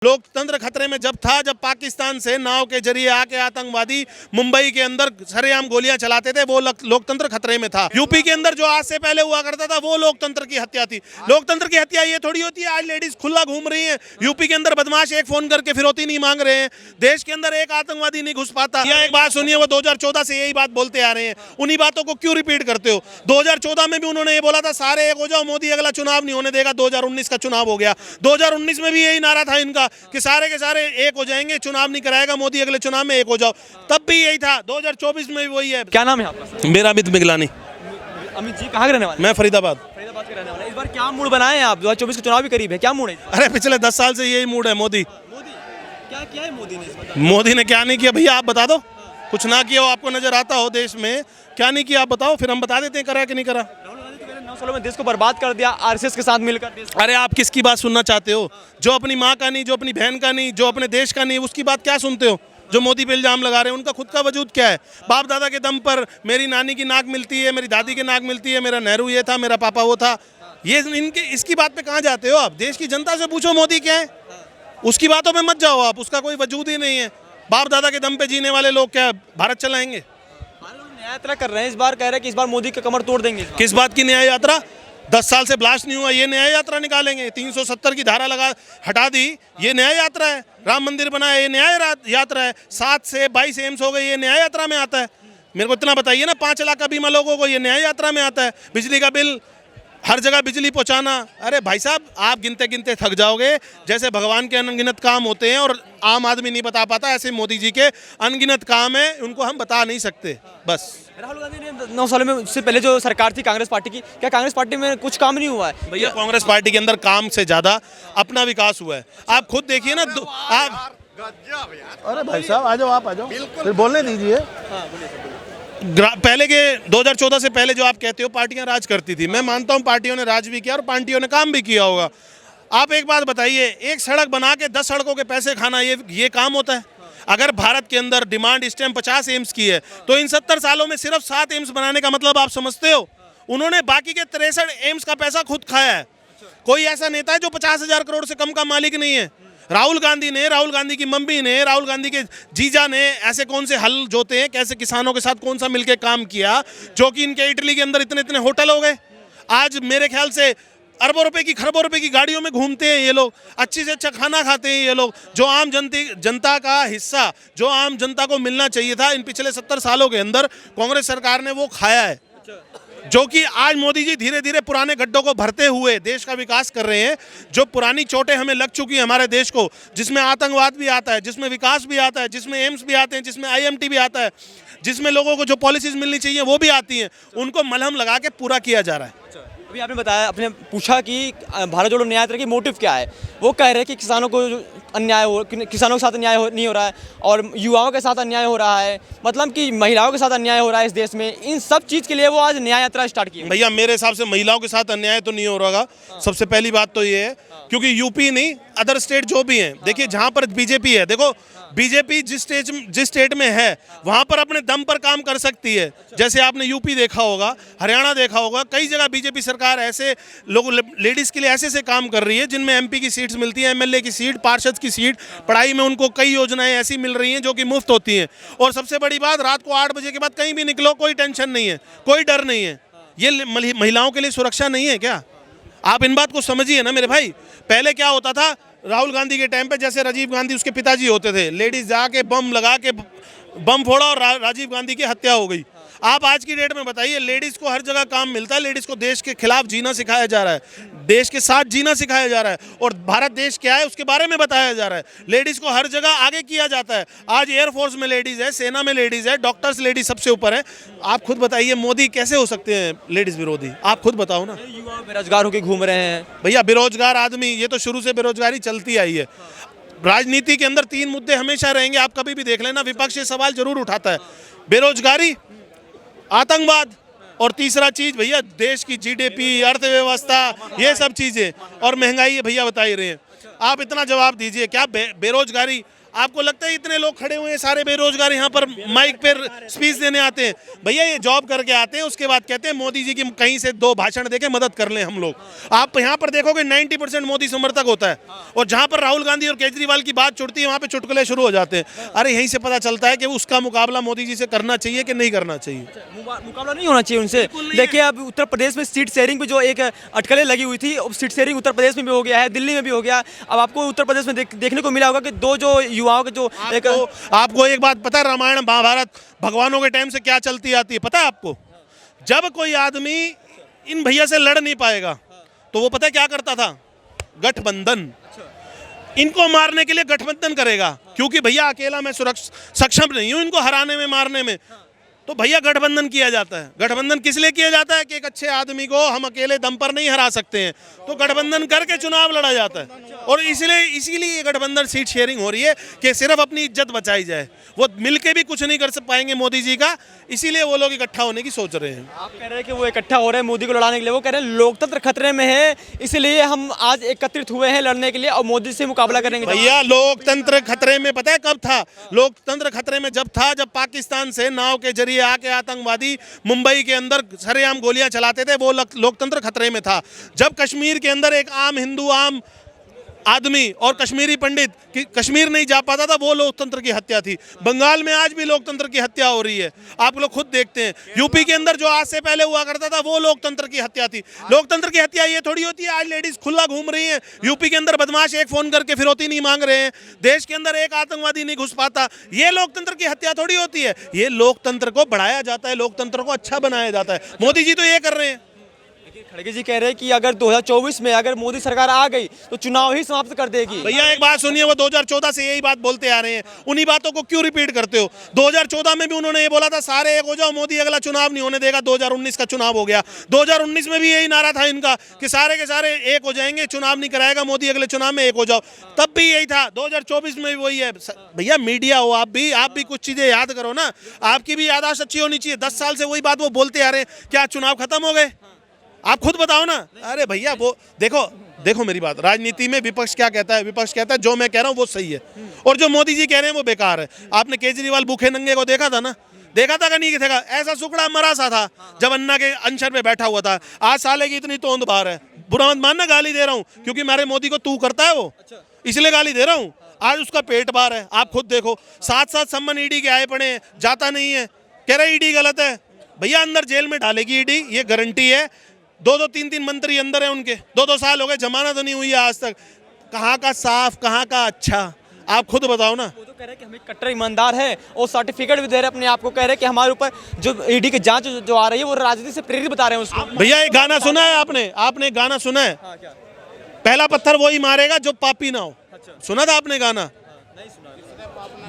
लोकतंत्र खतरे में जब था, जब पाकिस्तान से नाव के जरिए आके आतंकवादी मुंबई के अंदर सरेआम गोलियां चलाते थे, वो लोकतंत्र खतरे में था। यूपी के अंदर जो आज से पहले हुआ करता था वो लोकतंत्र की हत्या थी। लोकतंत्र की हत्या ये थोड़ी होती है आज लेडीज खुला घूम रही हैं। यूपी के अंदर बदमाश एक फोन करके फिरौती नहीं मांग रहे हैं। देश के अंदर एक आतंकवादी नहीं घुस पाता। यहाँ एक बात सुनिए, वो 2014 से यही बात बोलते आ रहे हैं, उन्हीं बातों को क्यों रिपीट करते हो? 2014 में भी उन्होंने ये बोला था सारे एक हो जाओ, मोदी अगला चुनाव नहीं होने देगा। 2019 का चुनाव हो गया, 2019 में भी यही नारा था इनका कि सारे के सारे एक हो जाएंगे, चुनाव नहीं कराएगा मोदी, अगले चुनाव में एक हो जाओ। तब भी यही था, 2024 में भी वही है। क्या नाम है आपका? मेरा अमित मिगलानी। अमित जी कहाँ के रहने वाले? मैं फरीदाबाद के रहने वाले। इस बार क्या मूड बनाए हैं आप? 2024 का चुनाव भी करीब है, क्या मूड है? अरे पिछले 10 साल से यही मूड है। मोदी क्या किया है मोदी ने इस बार? मोदी ने क्या नहीं किया भैया, आप बता दो। कुछ ना किया हो, आपको नजर आता हो देश में, क्या नहीं किया आप बताओ, फिर हम बता देते हैं करा कि नहीं करा। 9 सालों में देश को बर्बाद कर दिया आरएसएस के साथ मिलकर। अरे आप किसकी बात सुनना चाहते हो? जो अपनी माँ का नहीं, जो अपनी बहन का नहीं, जो अपने देश का नहीं, उसकी बात क्या सुनते हो? जो मोदी पे इल्जाम लगा रहे हैं, उनका खुद का वजूद क्या है? बाप दादा के दम पर मेरी नानी की नाक मिलती है, मेरी दादी की नाक मिलती है, मेरा नेहरू ये था, मेरा पापा वो था। ये इनके इसकी बात पे कहाँ जाते हो आप? देश की जनता से पूछो मोदी क्या है, उसकी बातों पे मत जाओ आप, उसका कोई वजूद ही नहीं है। बाप दादा के दम पे जीने वाले लोग क्या भारत चलाएंगे? न्याय यात्रा कर रहे हैं, इस बार कह रहे हैं कि इस बार मोदी की कमर तोड़ देंगे। किस बात की न्याय यात्रा? 10 साल से ब्लास्ट नहीं हुआ, ये न्याय यात्रा निकालेंगे? 370 की धारा हटा दी, ये न्याय यात्रा है। राम मंदिर बनाया, ये न्याय यात्रा है। 7 से 22 एम्स हो गए, ये न्याय यात्रा में आता है। मेरे को इतना बताइए ना, 5 लाख का बीमा लोगों को, ये न्याय यात्रा में आता है। बिजली का बिल, हर जगह बिजली पहुंचाना। अरे भाई साहब, आप गिनते गिनते थक जाओगे। जैसे भगवान के अनगिनत काम होते हैं और आम आदमी नहीं बता पाता, ऐसे मोदी जी के अनगिनत काम है, उनको हम बता नहीं सकते। बस राहुल गांधी ने 9 सालों में, उससे पहले जो सरकार थी कांग्रेस पार्टी की, क्या कांग्रेस पार्टी में कुछ काम नहीं हुआ है? भैया कांग्रेस पार्टी के अंदर काम से ज्यादा अपना विकास हुआ है। आप खुद देखिए ना, आप अरे भाई साहब आ जाओ, आप आ जाओ, फिर बोलने दीजिए। पहले के 2014 से पहले जो आप कहते हो पार्टियां राज करती थी, मैं मानता हूं पार्टियों ने राज भी किया और पार्टियों ने काम भी किया होगा। आप एक बात बताइए, एक सड़क बना के 10 सड़कों के पैसे खाना, ये काम होता है? अगर भारत के अंदर डिमांड इस टाइम 50 एम्स की है, तो इन 70 सालों में सिर्फ 7 एम्स बनाने का मतलब आप समझते हो? उन्होंने बाकी के 63 एम्स का पैसा खुद खाया है। कोई ऐसा नेता है जो 50,000 करोड़ से कम का मालिक नहीं है? राहुल गांधी ने, राहुल गांधी की मम्मी ने, राहुल गांधी के जीजा ने ऐसे कौन से हल जोते हैं, कैसे किसानों के साथ कौन सा मिलके काम किया, जो कि इनके इटली के अंदर इतने इतने होटल हो गए। आज मेरे ख्याल से अरबों रुपए की, खरबों रुपए की गाड़ियों में घूमते हैं ये लोग, अच्छे से अच्छा खाना खाते हैं ये लोग। जो आम जनता का हिस्सा, जो आम जनता को मिलना चाहिए था, इन पिछले 70 सालों के अंदर कांग्रेस सरकार ने वो खाया है। जो कि आज मोदी जी धीरे धीरे पुराने गड्ढों को भरते हुए देश का विकास कर रहे हैं। जो पुरानी चोटें हमें लग चुकी हैं हमारे देश को, जिसमें आतंकवाद भी आता है, जिसमें विकास भी आता है, जिसमें एम्स भी आते हैं, जिसमें IMT भी आता है, जिसमें लोगों को जो पॉलिसीज मिलनी चाहिए वो भी आती हैं, उनको मलहम लगा के पूरा किया जा रहा है। अभी आपने बताया, आपने पूछा कि भारत जोड़ो न्याय यात्रा की मोटिव क्या है। वो कह रहे हैं कि किसानों को अन्याय हो, किसानों के साथ अन्याय नहीं हो रहा है, और युवाओं के साथ अन्याय हो रहा है, मतलब कि महिलाओं के साथ अन्याय हो रहा है इस देश में। इन सब चीज़ के लिए वो आज न्याय यात्रा स्टार्ट की। भैया मेरे हिसाब से महिलाओं के साथ अन्याय तो नहीं हो रहा। सबसे पहली बात तो ये है, क्योंकि यूपी नहीं, अदर स्टेट जो भी हैं, देखिए जहाँ पर बीजेपी है, देखो बीजेपी जिस स्टेट में है वहाँ पर अपने दम पर काम कर सकती है। जैसे आपने यूपी देखा होगा, हरियाणा देखा होगा, कई जगह बीजेपी सरकार ऐसे लोगों, लेडीज़ के लिए ऐसे काम कर रही है जिनमें MP की सीट्स मिलती हैं, MLA की सीट, पार्षद की सीट, पढ़ाई में उनको कई योजनाएं ऐसी मिल रही हैं जो कि मुफ्त होती हैं। और सबसे बड़ी बात, रात को 8 बजे के बाद कहीं भी निकलो, कोई टेंशन नहीं है, कोई डर नहीं है। ये महिलाओं के लिए सुरक्षा नहीं है क्या? आप इन बात को समझिए ना मेरे भाई। पहले क्या होता था, राहुल गांधी के टाइम पे, जैसे राजीव गांधी उसके पिताजी होते थे, लेडीज जाके बम लगा के बम फोड़ा और राजीव गांधी की हत्या हो गई। आप आज की डेट में बताइए, लेडीज़ को हर जगह काम मिलता है, लेडीज़ को देश के खिलाफ जीना सिखाया जा रहा है, देश के साथ जीना सिखाया जा रहा है, और भारत देश क्या है उसके बारे में बताया जा रहा है। लेडीज़ को हर जगह आगे किया जाता है। आज एयरफोर्स में लेडीज़ है, सेना में लेडीज़ है, डॉक्टर्स लेडीज सबसे ऊपर है। आप खुद बताइए, मोदी कैसे हो सकते हैं लेडीज़ विरोधी? आप खुद बताओ ना। युवा बेरोजगार होकर घूम रहे हैं। भैया बेरोजगार आदमी, ये तो शुरू से बेरोजगारी चलती आई है। राजनीति के अंदर 3 मुद्दे हमेशा रहेंगे, आप कभी भी देख लेना, विपक्ष ये सवाल जरूर उठाता है। बेरोजगारी, आतंकवाद, और तीसरा चीज भैया देश की GDP, अर्थव्यवस्था, ये सब चीजें, और महंगाई भैया बता ही रहे हैं। आप इतना जवाब दीजिए, क्या बेरोजगारी आपको लगता है इतने लोग खड़े हुए हैं सारे बेरोजगार यहाँ पर माइक पर स्पीच देने आते हैं? भैया ये जॉब करके आते हैं, उसके बाद कहते हैं मोदी जी की कहीं से 2 भाषण देके मदद कर लें हम लोग। आप यहाँ पर देखोगे 90% मोदी समर्थक होता है, और जहाँ पर राहुल गांधी और केजरीवाल की बात छुड़ती है वहाँ पे चुटकुले शुरू हो जाते हैं। अरे यहीं से पता चलता है कि उसका मुकाबला मोदी जी से करना चाहिए कि नहीं करना चाहिए। मुकाबला नहीं होना चाहिए उनसे। देखिए अब उत्तर प्रदेश में सीट शेयरिंग पे जो एक अटकलें लगी हुई थी, अब सीट शेयरिंग उत्तर प्रदेश में भी हो गया है, दिल्ली में भी हो गया। अब आपको उत्तर प्रदेश में देखने को मिला होगा कि 2 जो युवाओं के जो आपको एक बात पता है, रामायण महाभारत भगवानों के टाइम से क्या चलती आती है पता है आपको? जब कोई आदमी इन भैया से लड़ नहीं पाएगा तो वो पता है क्या करता था? गठबंधन। इनको मारने के लिए गठबंधन करेगा, क्योंकि भैया अकेला मैं सक्षम नहीं हूं इनको हराने में, मारने में। तो भैया गठबंधन किया जाता है। गठबंधन किस लिए किया जाता है? कि एक अच्छे आदमी को हम अकेले दम पर नहीं हरा सकते हैं, तो गठबंधन करके चुनाव लड़ा जाता है। और इसीलिए ये गठबंधन सीट शेयरिंग हो रही है कि सिर्फ अपनी इज्जत बचाई जाए। वो मिलके भी कुछ नहीं कर पाएंगे मोदी जी का, इसीलिए वो लोग इकट्ठा होने की सोच रहे हैं। आप कह रहे हैं कि वो इकट्ठा हो रहे हैं मोदी को लड़ाने के लिए, वो कह रहे हैं लोकतंत्र खतरे में है, इसलिए हम आज एकत्रित हुए हैं लड़ने के लिए और मोदी से मुकाबला करेंगे। भैया लोकतंत्र खतरे में पता है कब था? लोकतंत्र खतरे में जब था जब पाकिस्तान से नाव के जरिए आके आतंकवादी मुंबई के अंदर सरेआम गोलियां चलाते थे, वो लोकतंत्र खतरे में था। जब कश्मीर के अंदर एक आम हिंदू, आम आदमी और कश्मीरी पंडित कश्मीर नहीं जा पाता था, वो लोकतंत्र की हत्या थी। बंगाल में आज भी लोकतंत्र की हत्या हो रही है, आप लोग खुद देखते हैं। यूपी के अंदर जो आज से पहले हुआ करता था वो लोकतंत्र की हत्या थी। लोकतंत्र की हत्या ये थोड़ी होती है आज लेडीज खुला घूम रही हैं, यूपी के अंदर बदमाश एक फोन करके फिरौती नहीं मांग रहे हैं, देश के अंदर एक आतंकवादी नहीं घुस पाता। ये लोकतंत्र की हत्या थोड़ी होती है। ये लोकतंत्र को बढ़ाया जाता है, लोकतंत्र को अच्छा बनाया जाता है। मोदी जी तो ये कर रहे हैं। खड़गे जी कह रहे हैं कि अगर 2024 में अगर मोदी सरकार आ गई तो चुनाव ही समाप्त कर देगी। भैया एक बात सुनिए, वो 2014 से यही बात बोलते आ रहे हैं, उन्हीं बातों को क्यों रिपीट करते हो? 2014 में भी उन्होंने ये बोला था सारे एक हो जाओ, मोदी अगला चुनाव नहीं होने देगा। 2019 का चुनाव हो गया, 2019 में भी यही नारा था इनका कि सारे के सारे एक हो जाएंगे, चुनाव नहीं कराएगा मोदी, अगले चुनाव में एक हो जाओ। तब भी यही था, 2024 में भी वही है। भैया मीडिया हो आप भी कुछ चीजें याद करो ना, आपकी भी याददाश्त अच्छी होनी चाहिए। 10 साल से वही बात वो बोलते आ रहे हैं, क्या चुनाव खत्म हो गए? आप खुद बताओ ना। अरे भैया वो देखो मेरी बात, राजनीति में विपक्ष क्या कहता है? विपक्ष कहता है जो मैं कह रहा हूँ वो सही है, और जो मोदी जी कह रहे हैं वो बेकार है। आपने केजरीवाल भूखे नंगे को देखा था ना? देखा था कि नहीं देखा? ऐसा सुकड़ा मरा सा था जब अन्ना के अनशन पे बैठा हुआ था। आज साले की इतनी तोंद बाहर है, बुरा मत मानना, गाली दे रहा हूँ क्योंकि मेरे मोदी को तू करता है वो, इसलिए गाली दे रहा हूँ। आज उसका पेट बाहर है, आप खुद देखो। 7 सम्मन ईडी के आए पड़े हैं, जाता नहीं है, कह रहे ईडी गलत है। भैया अंदर जेल में डालेगी ईडी, ये गारंटी है। 2-2, 3-3 मंत्री अंदर हैं उनके, 2-2 साल हो गए, जमानत तो नहीं हुई है आज तक। कहाँ का साफ, कहाँ का अच्छा, आप खुद बताओ ना। वो तो कह रहे हैं कि हम एक कट्टर ईमानदार है और सर्टिफिकेट भी दे रहे हैं अपने आप को, कह रहे हैं कि हमारे ऊपर जो ईडी की जांच जो आ रही है वो राजनीति से प्रेरित बता रहे हैं उसको। भैया एक गाना सुना है आपने एक गाना सुना है? पहला पत्थर वही मारेगा जो पापी ना हो। सुना था आपने गाना?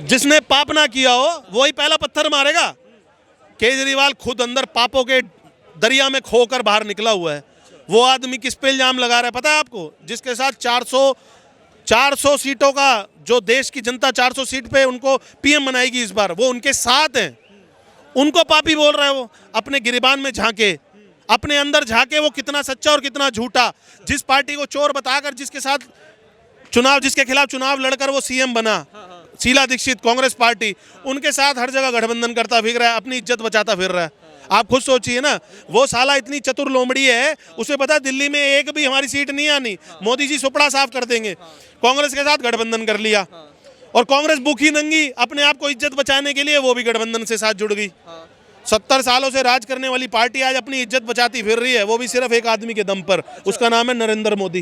जिसने पाप ना किया हो वही पहला पत्थर मारेगा। केजरीवाल खुद अंदर पापों के दरिया में खोकर बाहर निकला हुआ है। वो आदमी किस पे इल्जाम लगा रहा है पता है आपको? जिसके साथ 400 सीटों का, जो देश की जनता 400 सीट पे उनको पीएम बनाएगी इस बार, वो उनके साथ हैं, उनको पापी बोल रहा है। वो अपने गिरिबान में झांके, अपने अंदर झांके वो कितना सच्चा और कितना झूठा। जिस पार्टी को चोर बताकर जिसके खिलाफ चुनाव लड़कर वो सीएम बना, शीला दीक्षित, कांग्रेस पार्टी, उनके साथ हर जगह गठबंधन करता फिर रहा है, अपनी इज्जत बचाता फिर रहा है। आप खुद सोचिए ना, वो साला इतनी चतुर लोमड़ी है, उसे पता है दिल्ली में एक भी हमारी सीट नहीं आनी, मोदी जी सुपड़ा साफ कर देंगे। कांग्रेस के साथ गठबंधन कर लिया, और कांग्रेस भूखी नंगी अपने आप को इज्जत बचाने के लिए वो भी गठबंधन से साथ जुड़ गई। 70 सालों से राज करने वाली पार्टी आज अपनी इज्जत बचाती फिर रही है, वो भी सिर्फ एक आदमी के दम पर, उसका नाम है नरेंद्र मोदी।